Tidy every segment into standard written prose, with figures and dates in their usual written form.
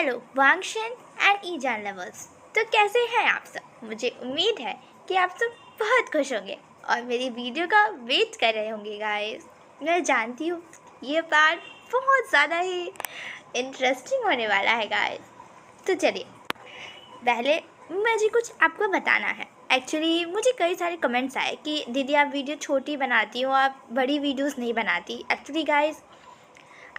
Hello Wangxian and Yizhan lovers. तो कैसे हैं आप सब? मुझे उम्मीद है कि आप सब बहुत खुश होंगे और मेरी वीडियो का वेट कर रहे होंगे गाइस। मैं जानती हूँ ये पार्ट बहुत ज़्यादा ही इंटरेस्टिंग होने वाला है गाइस। तो चलिए, पहले मुझे कुछ आपको बताना है। एक्चुअली मुझे कई सारे कमेंट्स आए कि दीदी आप वीडियो छोटी बनाती हो, आप बड़ी वीडियोस नहीं बनाती। एक्चुअली गाइस,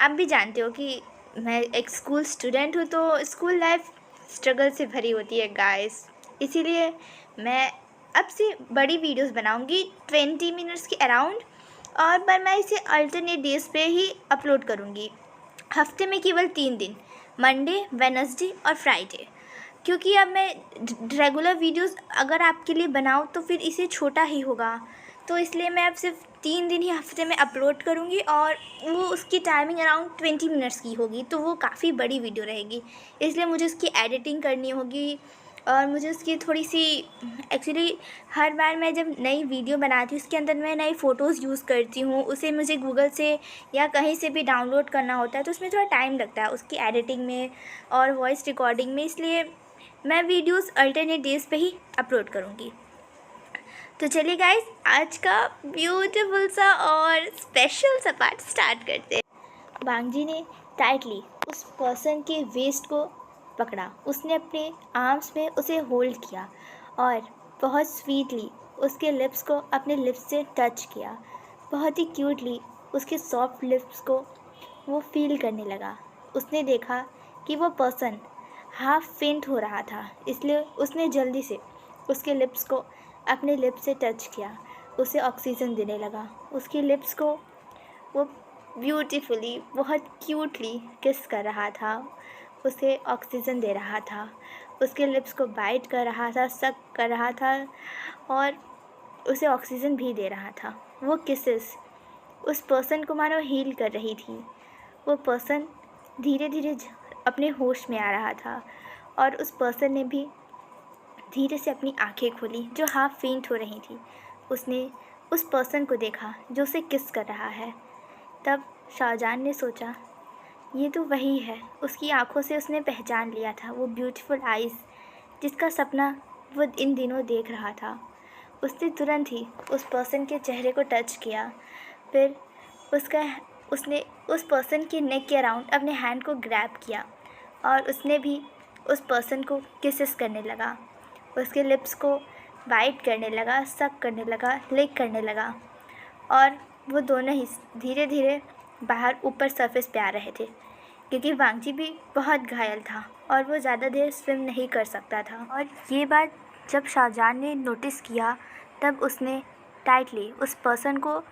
आप भी जानते हो कि मैं एक स्कूल स्टूडेंट हूँ, तो स्कूल लाइफ स्ट्रगल से भरी होती है गाइस। इसीलिए मैं अब से बड़ी वीडियोस बनाऊंगी 20 मिनट्स के अराउंड, और पर मैं इसे अल्टरनेट डेज पे ही अपलोड करूँगी। हफ्ते में केवल 3 दिन, मंडे, वेडनेसडे और फ्राइडे। क्योंकि अब मैं रेगुलर वीडियोस अगर आपके लिए बनाऊँ तो फिर इसे छोटा ही होगा, तो इसलिए मैं अब सिर्फ 3 दिन ही हफ्ते में अपलोड करूँगी, और वो उसकी टाइमिंग अराउंड 20 मिनट्स की होगी, तो वो काफ़ी बड़ी वीडियो रहेगी। इसलिए मुझे उसकी एडिटिंग करनी होगी और मुझे उसकी थोड़ी सी, एक्चुअली हर बार मैं जब नई वीडियो बनाती हूँ उसके अंदर मैं नई फ़ोटोज़ यूज़ करती हूँ, उसे मुझे गूगल से या कहीं से भी डाउनलोड करना होता है, तो उसमें थोड़ा टाइम लगता है उसकी एडिटिंग में और वॉइस रिकॉर्डिंग में। इसलिए मैं वीडियोस अल्टरनेट डेज़ पे ही अपलोड करूँगी। तो चलिए गाइस, आज का ब्यूटीफुल सा और स्पेशल सा पार्ट स्टार्ट करते हैं। वांगजी ने टाइटली उस पर्सन के वेस्ट को पकड़ा। उसने अपने आर्म्स में उसे होल्ड किया और बहुत स्वीटली उसके लिप्स को अपने लिप्स से टच किया। बहुत ही क्यूटली उसके सॉफ्ट लिप्स को वो फील करने लगा। उसने देखा कि वो पर्सन हाफ फेंट हो रहा था, इसलिए उसने जल्दी से उसके लिप्स को अपने लिप्स से टच किया, उसे ऑक्सीजन देने लगा। उसकी लिप्स को वो ब्यूटीफुली, बहुत क्यूटली किस कर रहा था, उसे ऑक्सीजन दे रहा था, उसके लिप्स को बाइट कर रहा था, सक कर रहा था और उसे ऑक्सीजन भी दे रहा था। वो किसेस उस पर्सन को मानो हील कर रही थी। वो पर्सन धीरे धीरे अपने होश में आ रहा था और उस पर्सन ने भी धीरे से अपनी आंखें खोली जो हाफ फेंट हो रही थी। उसने उस पर्सन को देखा जो उसे किस कर रहा है। तब शाहजहान ने सोचा, ये तो वही है। उसकी आंखों से उसने पहचान लिया था, वो ब्यूटीफुल आइज़ जिसका सपना वो इन दिनों देख रहा था। उसने तुरंत ही उस पर्सन के चेहरे को टच किया। फिर उसने उस पर्सन के नेक के अराउंड अपने हैंड को ग्रैब किया और उसने भी उस पर्सन को किसेस करने लगा, उसके लिप्स को बाइट करने लगा, सक करने लगा, लिक करने लगा। और वो दोनों ही धीरे धीरे बाहर ऊपर सरफेस पे आ रहे थे, क्योंकि वांगजी भी बहुत घायल था और वो ज़्यादा देर स्विम नहीं कर सकता था। और ये बात जब शाहजहान ने नोटिस किया, तब उसने टाइटली उस पर्सन को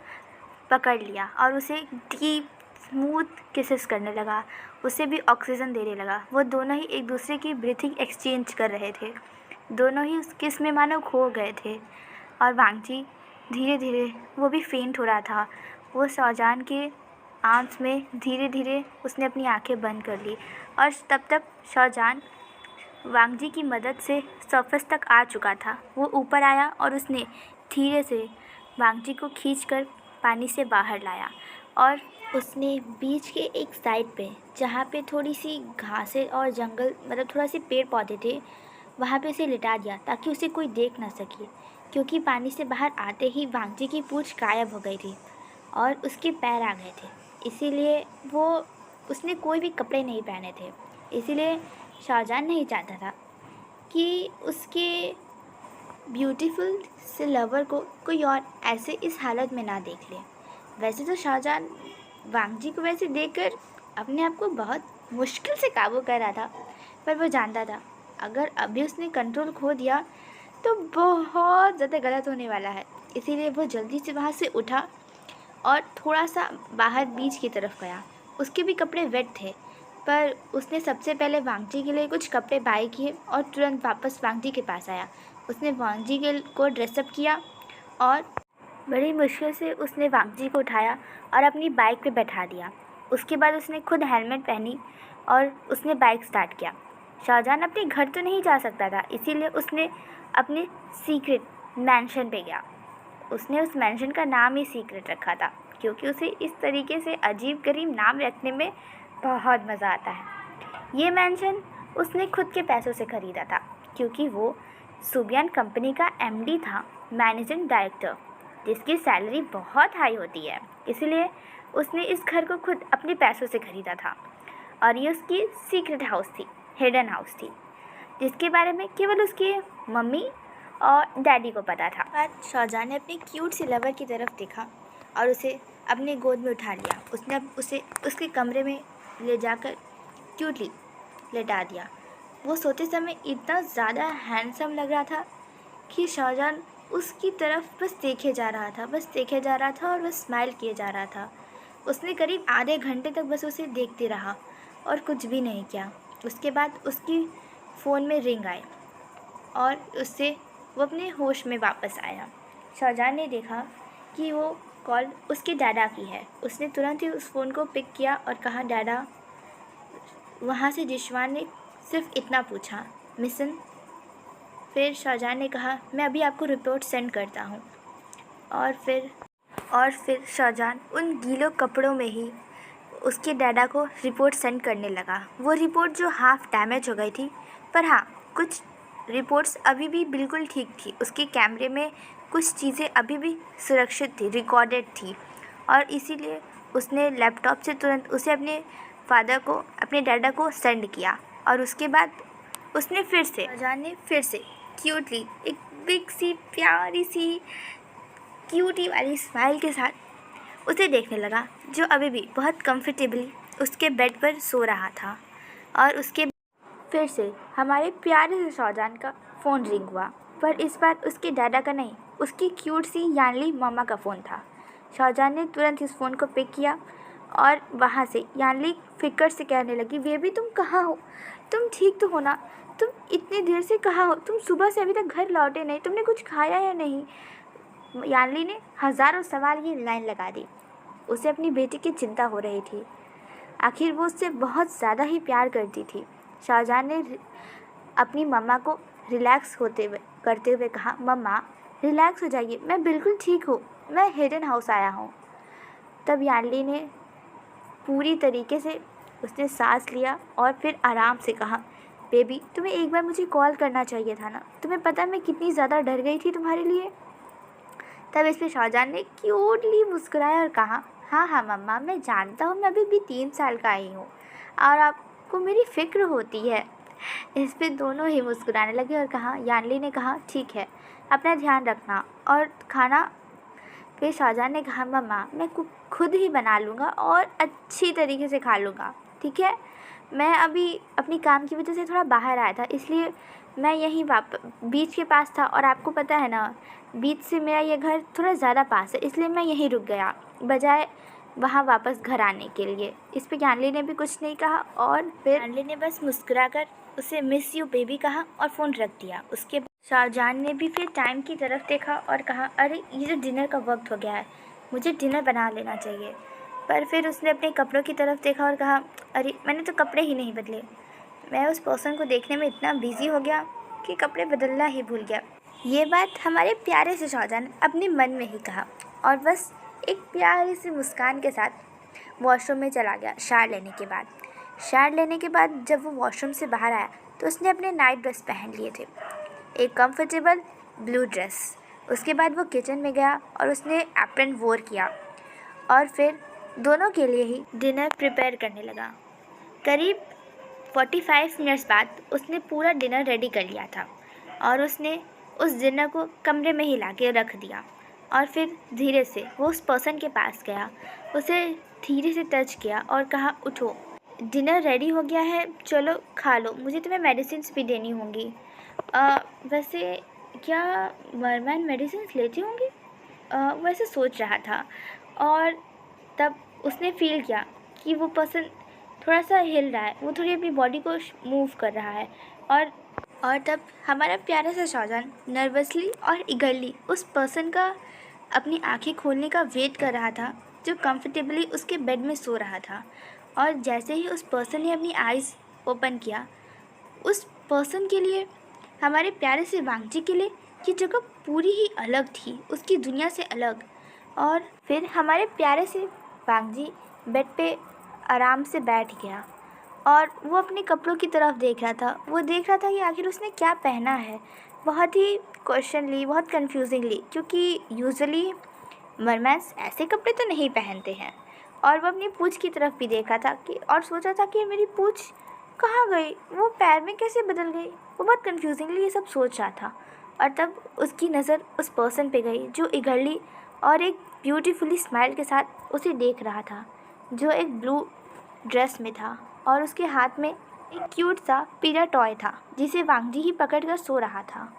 पकड़ लिया और उसे डीप स्मूथ किसेस करने लगा, उसे भी ऑक्सीजन देने लगा। वो दोनों ही एक दूसरे की ब्रीथिंग एक्सचेंज कर रहे थे, दोनों ही उस किस में मानो खो गए थे। और वांगजी धीरे धीरे, वो भी फेंट हो रहा था, वो शाहजहान के आर्म्स में धीरे धीरे उसने अपनी आंखें बंद कर ली। और तब तक शाहजहान वांगजी की मदद से सरफेस तक आ चुका था। वो ऊपर आया और उसने धीरे से वांगजी को खींचकर पानी से बाहर लाया और उसने बीच के एक साइड पे, जहाँ पे थोड़ी सी घासें और जंगल, मतलब थोड़ा सी पेड़ पौधे थे, वहाँ पे उसे लिटा दिया ताकि उसे कोई देख ना सके। क्योंकि पानी से बाहर आते ही वांगजी की पूंछ गायब हो गई थी और उसके पैर आ गए थे, इसीलिए उसने कोई भी कपड़े नहीं पहने थे। इसीलिए शाहजहान नहीं चाहता था कि उसके ब्यूटीफुल से लवर को कोई और ऐसे इस हालत में ना देख ले। वैसे तो शाहजहान वांगजी को वैसे देखकर अपने आप को बहुत मुश्किल से काबू कर रहा था, पर वो जानता था अगर अभी उसने कंट्रोल खो दिया तो बहुत ज़्यादा गलत होने वाला है। इसीलिए वो जल्दी से वहाँ से उठा और थोड़ा सा बाहर बीच की तरफ गया। उसके भी कपड़े वेट थे, पर उसने सबसे पहले वांगजी के लिए कुछ कपड़े बाय किए और तुरंत वापस वांगजी के पास आया। उसने वांगजी को ड्रेसअप किया और बड़ी मुश्किल से उसने वांगजी को उठाया और अपनी बाइक पे बैठा दिया। उसके बाद उसने खुद हेलमेट पहनी और उसने बाइक स्टार्ट किया। शाहजहान अपने घर तो नहीं जा सकता था, इसीलिए उसने अपने सीक्रेट मैंशन पे गया। उसने उस मैंशन का नाम ही सीक्रेट रखा था, क्योंकि उसे इस तरीके से अजीब गरीब नाम रखने में बहुत मज़ा आता है। ये मैंशन उसने खुद के पैसों से ख़रीदा था, क्योंकि वो सुबियान कंपनी का एमडी था, मैनेजिंग डायरेक्टर, जिसकी सैलरी बहुत हाई होती है। इसलिए उसने इस घर को खुद अपने पैसों से ख़रीदा था। और ये उसकी सीक्रेट हाउस थी, हिडन हाउस थी, जिसके बारे में केवल उसकी मम्मी और डैडी को पता था। आज शाहजहां ने अपनी क्यूट सी लवर की तरफ देखा और उसे अपने गोद में उठा लिया। उसने उसे उसके कमरे में ले जाकर क्यूटली लेटा दिया। वो सोते समय इतना ज़्यादा हैंडसम लग रहा था कि शाहजहां उसकी तरफ बस देखे जा रहा था और बस स्माइल किए जा रहा था। उसने करीब आधे घंटे तक बस उसे देखते रहा और कुछ भी नहीं किया। उसके बाद उसकी फ़ोन में रिंग आई और उससे वो अपने होश में वापस आया। शाहजहां ने देखा कि वो कॉल उसके डैडा की है। उसने तुरंत ही उस फ़ोन को पिक किया और कहा, डैडा। वहाँ से रिजवान ने सिर्फ इतना पूछा, मिशन। फिर शाहजहां ने कहा, मैं अभी आपको रिपोर्ट सेंड करता हूँ। और फिर शाहजहां उन गीले कपड़ों में ही उसके डैडा को रिपोर्ट सेंड करने लगा। वो रिपोर्ट जो हाफ डैमेज हो गई थी, पर हाँ, कुछ रिपोर्ट्स अभी भी बिल्कुल ठीक थी। उसके कैमरे में कुछ चीज़ें अभी भी सुरक्षित थी, रिकॉर्डेड थी, और इसीलिए उसने लैपटॉप से तुरंत उसे अपने डैडा को सेंड किया। और उसके बाद उसने शाहजहां ने फिर से क्यूटली एक बिग सी प्यारी सी क्यूटी वाली स्माइल के साथ उसे देखने लगा, जो अभी भी बहुत कंफर्टेबली उसके बेड पर सो रहा था। और उसके फिर से हमारे प्यारे से शाहजहां का फ़ोन रिंग हुआ, पर इस बार उसके डैडा का नहीं, उसकी क्यूट सी यानली मामा का फ़ोन था। शाहजहां ने तुरंत इस फ़ोन को पिक किया और वहाँ से यानली फिक्र से कहने लगी, बेबी तुम कहाँ हो? तुम ठीक तो हो ना? तुम इतनी देर से कहाँ हो? तुम सुबह से अभी तक घर लौटे नहीं, तुमने कुछ खाया या नहीं? यानली ने हज़ारों सवाल की लाइन लगा दी। उसे अपनी बेटी की चिंता हो रही थी। आखिर वो उससे बहुत ज़्यादा ही प्यार करती थी। शाहजहां ने अपनी मम्मा को रिलैक्स करते हुए कहा, मम्मा रिलैक्स हो जाइए, मैं बिल्कुल ठीक हूँ, मैं हिडन हाउस आया हूँ। तब यानली ने पूरी तरीके से उसने सांस लिया और फिर आराम से कहा, बेबी तुम्हें एक बार मुझे कॉल करना चाहिए था ना? तुम्हें पता मैं कितनी ज़्यादा डर गई थी तुम्हारे लिए। तब इस पर शाहजहां ने क्यूटली मुस्कुराया और कहा, हाँ हाँ मम्मा, मैं जानता हूँ, मैं अभी भी 3 साल का ही हूँ और आपको मेरी फ़िक्र होती है। इस पे दोनों ही मुस्कुराने लगे और कहा, यानली ने कहा, ठीक है, अपना ध्यान रखना और खाना। फिर शाहजहां ने कहा, मम्मा मैं खुद ही बना लूँगा और अच्छी तरीके से खा लूँगा, ठीक है? मैं अभी अपनी काम की वजह से थोड़ा बाहर आया था, इसलिए मैं यहीं बीच के पास था, और आपको पता है ना, बीच से मेरा ये घर थोड़ा ज़्यादा पास है, इसलिए मैं यहीं रुक गया बजाय वहाँ वापस घर आने के लिए। इस पे यानली ने भी कुछ नहीं कहा और फिर यानली ने बस मुस्कुराकर उसे मिस यू बेबी कहा और फ़ोन रख दिया। उसके बाद शाहजहां ने भी फिर टाइम की तरफ देखा और कहा, अरे ये जो डिनर का वक्त हो गया है, मुझे डिनर बना लेना चाहिए। पर फिर उसने अपने कपड़ों की तरफ देखा और कहा, अरे मैंने तो कपड़े ही नहीं बदले। मैं उस पर्सन को देखने में इतना बिजी हो गया कि कपड़े बदलना ही भूल गया। ये बात हमारे प्यारे से शाहजहां ने अपने मन में ही कहा और बस एक प्यारी सी मुस्कान के साथ वॉशरूम में चला गया। शावर लेने के बाद जब वो वॉशरूम से बाहर आया तो उसने अपने नाइट ड्रेस पहन लिए थे, एक कंफर्टेबल ब्लू ड्रेस। उसके बाद वो किचन में गया और उसने एप्रन वोर किया और फिर दोनों के लिए ही डिनर प्रिपेयर करने लगा। करीब 45 मिनट्स बाद उसने पूरा डिनर रेडी कर लिया था और उसने उस डिनर को कमरे में ही लाके रख दिया। और फिर धीरे से वो उस पर्सन के पास गया, उसे धीरे से टच किया और कहा, उठो, डिनर रेडी हो गया है, चलो खा लो, मुझे तुम्हें मेडिसिन्स भी देनी होंगी। वैसे क्या मरमैन मेडिसिन्स लेती होंगी? वैसे सोच रहा था। और तब उसने फील किया कि वो पर्सन थोड़ा सा हिल रहा है, वो थोड़ी अपनी बॉडी को मूव कर रहा है। और तब हमारा प्यारा सा शाहजहां नर्वसली और ईगरली उस पर्सन का अपनी आंखें खोलने का वेट कर रहा था, जो कंफर्टेबली उसके बेड में सो रहा था। और जैसे ही उस पर्सन ने अपनी आइज़ ओपन किया, उस पर्सन के लिए, हमारे प्यारे से वांगजी के लिए, ये जगह पूरी ही अलग थी, उसकी दुनिया से अलग। और फिर हमारे प्यारे से वांगजी बेड पे आराम से बैठ गया और वो अपने कपड़ों की तरफ देख रहा था। वो देख रहा था कि आखिर उसने क्या पहना है, बहुत ही क्वेश्चनली, बहुत कन्फ्यूजिंगली, क्योंकि यूजुअली मरमैन्स ऐसे कपड़े तो नहीं पहनते हैं। और वो अपनी पूँछ की तरफ भी देखा था कि और सोचा था कि मेरी पूँछ कहाँ गई, वो पैर में कैसे बदल गई। वो बहुत कन्फ्यूजिंगली ये सब सोच रहा था। और तब उसकी नज़र उस पर्सन पे गई जो इगर्ली और एक ब्यूटीफुली स्माइल के साथ उसे देख रहा था, जो एक ब्लू ड्रेस में था और उसके हाथ में एक क्यूट सा पीला टॉय था जिसे वांगजी ही पकड़ कर सो रहा था।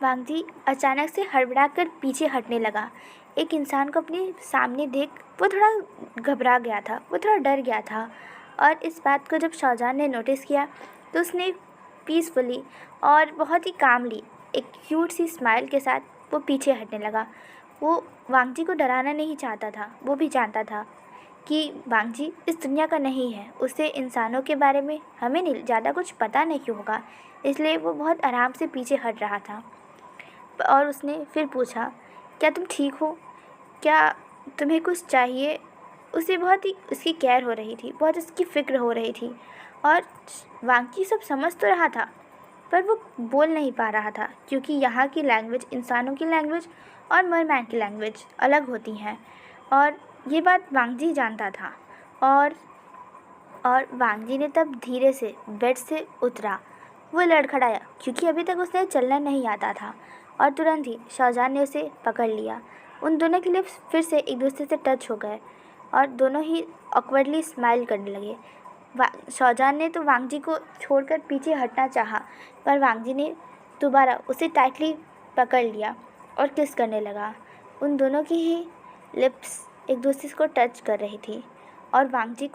वांगजी अचानक से हड़बड़ा कर पीछे हटने लगा। एक इंसान को अपने सामने देख वो थोड़ा घबरा गया था, वो थोड़ा डर गया था। और इस बात को जब शाहजहां ने नोटिस किया तो उसने पीसफुली और बहुत ही कामली एक क्यूट सी स्माइल के साथ वो पीछे हटने लगा। वो वांगजी को डराना नहीं चाहता था। वो भी जानता था कि वांगजी इस दुनिया का नहीं है, उसे इंसानों के बारे में हमें नहीं ज़्यादा कुछ पता नहीं होगा, इसलिए वो बहुत आराम से पीछे हट रहा था। और उसने फिर पूछा, क्या तुम ठीक हो, क्या तुम्हें कुछ चाहिए। उसे बहुत ही उसकी केयर हो रही थी, बहुत उसकी फ़िक्र हो रही थी। और वांगजी सब समझ तो रहा था पर वो बोल नहीं पा रहा था, क्योंकि यहाँ की लैंग्वेज इंसानों की लैंग्वेज और मरमैन की लैंग्वेज अलग होती हैं। और ये बात वांगजी जानता था। और वांगजी ने तब धीरे से बेड से उतरा। वो लड़खड़ाया क्योंकि अभी तक उसे चलना नहीं आता था। और तुरंत ही शाहजहां ने उसे पकड़ लिया। उन दोनों के लिप्स फिर से एक दूसरे से टच हो गए और दोनों ही ऑकवर्डली स्माइल करने लगे। शाहजहां ने तो वांगजी को छोड़कर पीछे हटना चाहा, पर वांगजी ने दोबारा उसे टाइटली पकड़ लिया और किस करने लगा। उन दोनों की ही लिप्स एक दूसरे को टच कर रही थी और वांगजी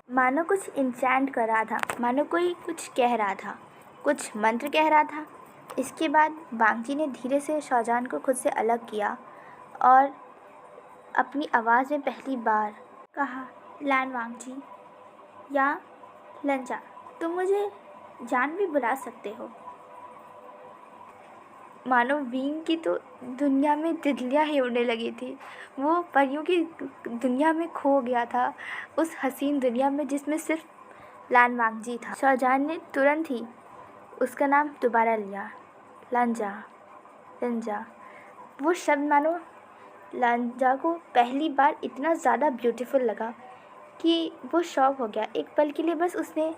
मानो कुछ इंचैंट कर रहा था, मानो कोई कुछ कह रहा था, कुछ मंत्र कह रहा था। इसके बाद वांगजी ने धीरे से शाहजहां को खुद से अलग किया और अपनी आवाज़ में पहली बार कहा, लैन वांगजी या लंजा, तुम मुझे जान भी बुला सकते हो। मानो विंग की तो दुनिया में तितलियां ही उड़ने लगी थी। वो परियों की दुनिया में खो गया था, उस हसीन दुनिया में जिसमें सिर्फ लैन वांगजी था। शाहजहां ने तुरंत ही उसका नाम दोबारा लिया, लंजा, लंजा। वो शब्द मानो लंजा को पहली बार इतना ज़्यादा ब्यूटीफुल लगा कि वो शॉक हो गया। एक पल के लिए बस उसने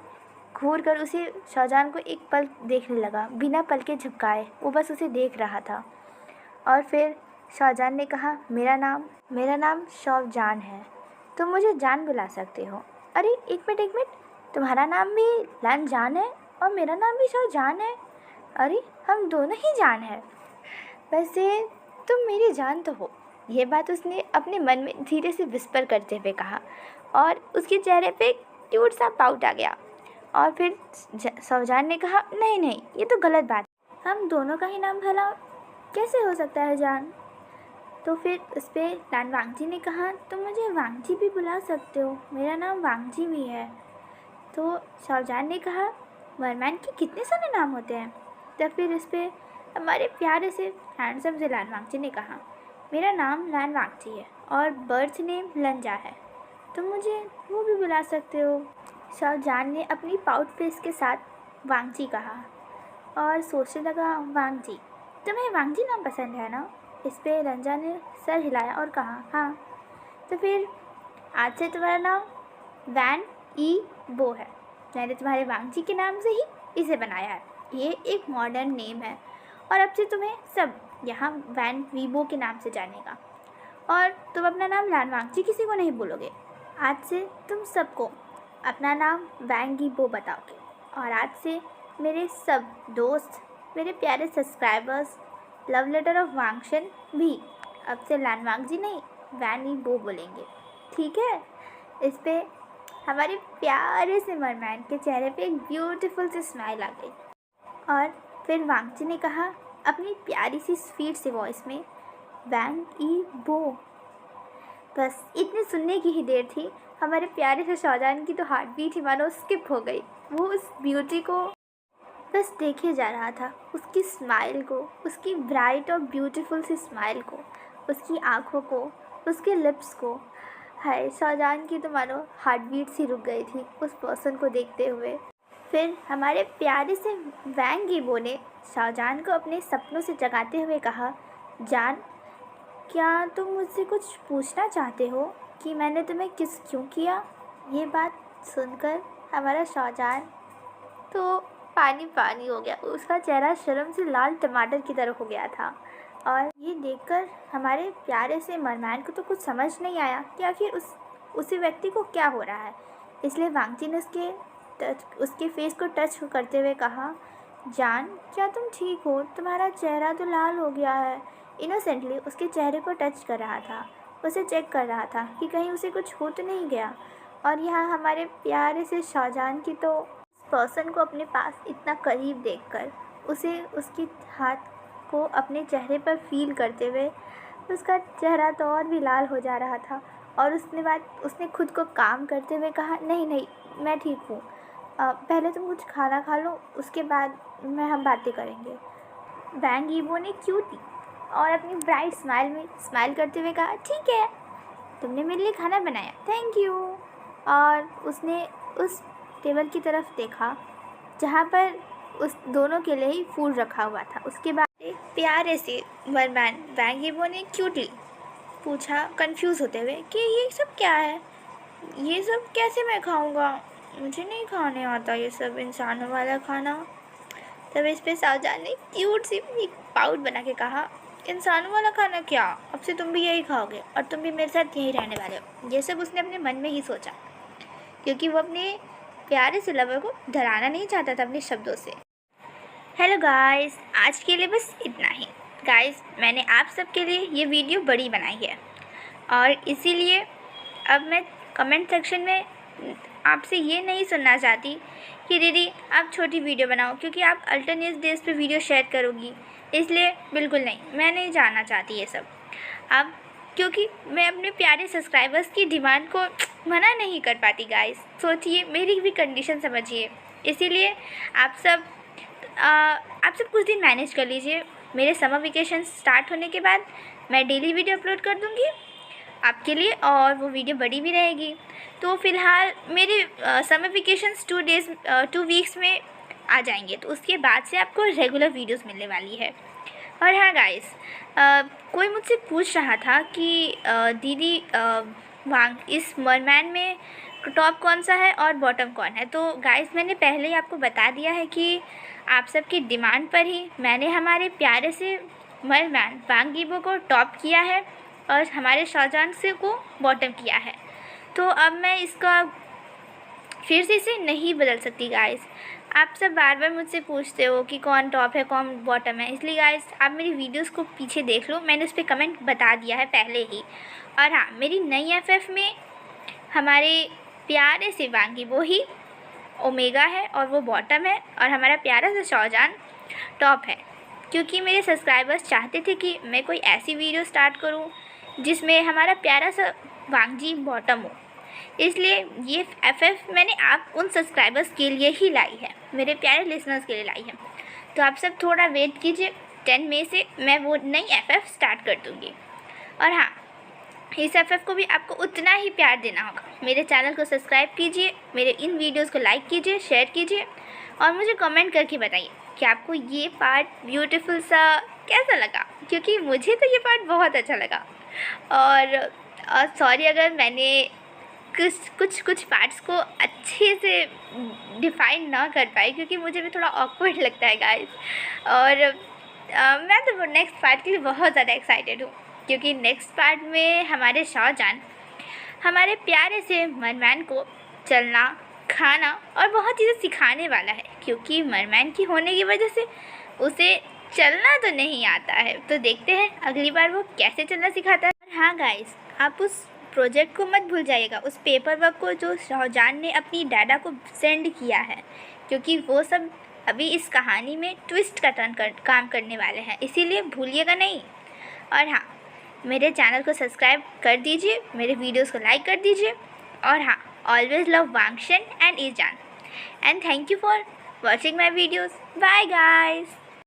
घूर कर उसे शाहजहां को एक पल देखने लगा, बिना पल के झपकाए वो बस उसे देख रहा था। और फिर शाहजहां ने कहा, मेरा नाम शाहजहां है, तुम मुझे जान बुला सकते हो। अरे एक मिनट, तुम्हारा नाम भी लान जान है और मेरा नाम भी शाहजहां है। अरे हम दोनों ही जान है। वैसे तुम मेरी जान तो हो। यह बात उसने अपने मन में धीरे से विस्पर करते हुए कहा और उसके चेहरे पे क्यूट सा पाउट आ गया। और फिर शाहजहां ने कहा, नहीं, ये तो गलत बात है, हम दोनों का ही नाम भला कैसे हो सकता है जान। तो फिर उस पर लान वांगजी ने कहा, तुम मुझे वांगजी भी बुला सकते हो, मेरा नाम वांगजी भी है। तो शाहजहां ने कहा, मरमैन के कितने सारे नाम होते हैं। तब फिर इस पर हमारे प्यारे से हैंडसम से लान वांगजी ने कहा, मेरा नाम लान वांगजी है और बर्थ नेम लंजा है, तुम मुझे वो भी बुला सकते हो। शाहजहां ने अपनी पाउट फेस के साथ वांगजी कहा और सोचने लगा, वांगजी, तुम्हें वांगजी नाम पसंद है ना। इस पे लंजा ने सर हिलाया और कहा, हाँ। तो फिर आज से तुम्हारा नाम वैन ई बो है। मैंने तुम्हारे वांगजी के नाम से ही इसे बनाया है। ये एक मॉडर्न नेम है और अब से तुम्हें सब यहाँ वैन वीबो के नाम से जानेगा और तुम अपना नाम लान वांगजी किसी को नहीं बोलोगे। आज से तुम सबको अपना नाम वैंग वीबो बताओगे और आज से मेरे सब दोस्त, मेरे प्यारे सब्सक्राइबर्स लव लेटर ऑफ वांगशन भी अब से लान वांगजी नहीं वैन वीबो बोलेंगे, ठीक है। इस पे हमारे प्यारे से मरमैन के चेहरे पे एक ब्यूटीफुल सी स्माइल आ गई और फिर वांगजी ने कहा अपनी प्यारी सी स्वीट सी वॉइस में, वैंग ई बो। बस इतनी सुनने की ही देर थी, हमारे प्यारे से शाहजहां की तो हार्ट बीट ही मानो स्किप हो गई। वो उस ब्यूटी को बस देखे जा रहा था, उसकी स्माइल को, उसकी ब्राइट और ब्यूटीफुल सी स्माइल को, उसकी आँखों को, उसके लिप्स को। हाय, शाहजहान की तो मानो हार्ट बीट सी रुक गई थी उस पर्सन को देखते हुए। फिर हमारे प्यारे से वैंग यीबो ने शाहजहान को अपने सपनों से जगाते हुए कहा, जान, क्या तुम मुझसे कुछ पूछना चाहते हो कि मैंने तुम्हें किस क्यों किया? ये बात सुनकर हमारा शाहजहान तो पानी पानी हो गया। उसका चेहरा शर्म से लाल टमाटर की तरह हो गया था। और ये देखकर हमारे प्यारे से मरमैन को तो कुछ समझ नहीं आया कि आखिर उसी व्यक्ति को क्या हो रहा है। इसलिए वांगजी ने उसके फेस को टच करते हुए कहा, जान, क्या तुम ठीक हो? तुम्हारा चेहरा तो लाल हो गया है। इनोसेंटली उसके चेहरे को टच कर रहा था, उसे चेक कर रहा था कि कहीं उसे कुछ हो तो नहीं गया। और यहाँ हमारे प्यारे से शाहजहान की तो पर्सन को अपने पास इतना करीब देखकर उसे उसके हाथ को अपने चेहरे पर फील करते हुए उसका चेहरा तो और भी लाल हो जा रहा था। और उसने खुद को काम करते हुए कहा, नहीं नहीं, मैं ठीक हूँ, पहले तुम कुछ खाना खा लो, उसके बाद हम बातें करेंगे। वैंग यीबो ने क्यूटी और अपनी ब्राइट स्माइल में स्माइल करते हुए कहा, ठीक है, तुमने मेरे लिए खाना बनाया, थैंक यू। और उसने उस टेबल की तरफ देखा जहाँ पर उस दोनों के लिए ही फूड रखा हुआ था। उसके बाद एक प्यारे से मरमैन वैंग यीबो ने क्यूटली पूछा, कंफ्यूज होते हुए, कि ये सब क्या है? ये सब कैसे मैं खाऊंगा? मुझे नहीं खाने आता ये सब इंसानों वाला खाना। तब इस पे शाहजहान ने क्यूट सी एक पाउट बना के कहा, इंसानों वाला खाना क्या? अब से तुम भी यही खाओगे और तुम भी मेरे साथ यहीं रहने वाले हो। ये सब उसने अपने मन में ही सोचा, क्योंकि वो अपने प्यारे से लवर को डराना नहीं चाहता था अपने शब्दों से। हेलो गाइस, आज के लिए बस इतना ही। गाइस, मैंने आप सबके लिए ये वीडियो बड़ी बनाई है और इसीलिए अब मैं कमेंट सेक्शन में आपसे ये नहीं सुनना चाहती कि दीदी आप छोटी वीडियो बनाओ क्योंकि आप अल्टरनेट डेज पे वीडियो शेयर करोगी। इसलिए बिल्कुल नहीं, मैं नहीं जानना चाहती ये सब अब, क्योंकि मैं अपने प्यारे सब्सक्राइबर्स की डिमांड को मना नहीं कर पाती। गाइस, सोचिए, मेरी भी कंडीशन समझिए। इसीलिए आप सब कुछ दिन मैनेज कर लीजिए। मेरे समर वेकेशन स्टार्ट होने के बाद मैं डेली वीडियो अपलोड कर दूँगी आपके लिए और वो वीडियो बड़ी भी रहेगी। तो फ़िलहाल मेरे समर वेकेशंस 2 वीक्स में आ जाएंगे, तो उसके बाद से आपको रेगुलर वीडियोस मिलने वाली है। और हाँ गाइस, कोई मुझसे पूछ रहा था कि दीदी इस मरमैन में टॉप कौन सा है और बॉटम कौन है? तो गाइस, मैंने पहले ही आपको बता दिया है कि आप सबकी डिमांड पर ही मैंने हमारे प्यारे से मरमैन वांग यीबो को टॉप किया है और हमारे शाहजहान से को बॉटम किया है। तो अब मैं इसका फिर से इसे नहीं बदल सकती। गाइस, आप सब बार बार मुझसे पूछते हो कि कौन टॉप है कौन बॉटम है, इसलिए गाइस आप मेरी वीडियोस को पीछे देख लो, मैंने उस पर कमेंट बता दिया है पहले ही। और हाँ, मेरी नई एफएफ में हमारे प्यारे से वांग यीबो ही ओमेगा है और वो बॉटम है और हमारा प्यारा सा शाहजहान टॉप है, क्योंकि मेरे सब्सक्राइबर्स चाहते थे कि मैं कोई ऐसी वीडियो स्टार्ट करूं जिसमें हमारा प्यारा सा वांगजी बॉटम हो। इसलिए ये एफएफ मैंने आप उन सब्सक्राइबर्स के लिए ही लाई है, मेरे प्यारे लिसनर्स के लिए लाई है। तो आप सब थोड़ा वेट कीजिए, 10 मई से मैं वो नई एफएफ स्टार्ट कर दूँगी। और हाँ, इस एफएफ को भी आपको उतना ही प्यार देना होगा। मेरे चैनल को सब्सक्राइब कीजिए, मेरे इन वीडियोज़ को लाइक कीजिए, शेयर कीजिए और मुझे कमेंट करके बताइए कि आपको ये पार्ट ब्यूटीफुल सा कैसा लगा, क्योंकि मुझे तो ये पार्ट बहुत अच्छा लगा। और सॉरी अगर मैंने कुछ पार्ट्स को अच्छे से डिफाइन ना कर पाई, क्योंकि मुझे भी थोड़ा ऑकवर्ड लगता है गाइस। और मैं तो नेक्स्ट पार्ट के लिए बहुत ज़्यादा एक्साइटेड हूँ, क्योंकि नेक्स्ट पार्ट में हमारे शाहजहान हमारे प्यारे से मरमैन को चलना, खाना और बहुत चीज़ें सिखाने वाला है, क्योंकि मरमैन की होने की वजह से उसे चलना तो नहीं आता है। तो देखते हैं अगली बार वो कैसे चलना सिखाता है। और हाँ गाइस, आप उस प्रोजेक्ट को मत भूल जाइएगा, उस पेपर वर्क को जो शाहजहान ने अपनी डैडा को सेंड किया है, क्योंकि वो सब अभी इस कहानी में ट्विस्ट का काम करने वाले हैं, इसीलिए भूलिएगा नहीं। और हाँ, मेरे चैनल को सब्सक्राइब कर दीजिए, मेरे वीडियोस को लाइक कर दीजिए। और हाँ, always love Wangxian and Yizhan, and thank you for watching my videos. Bye guys.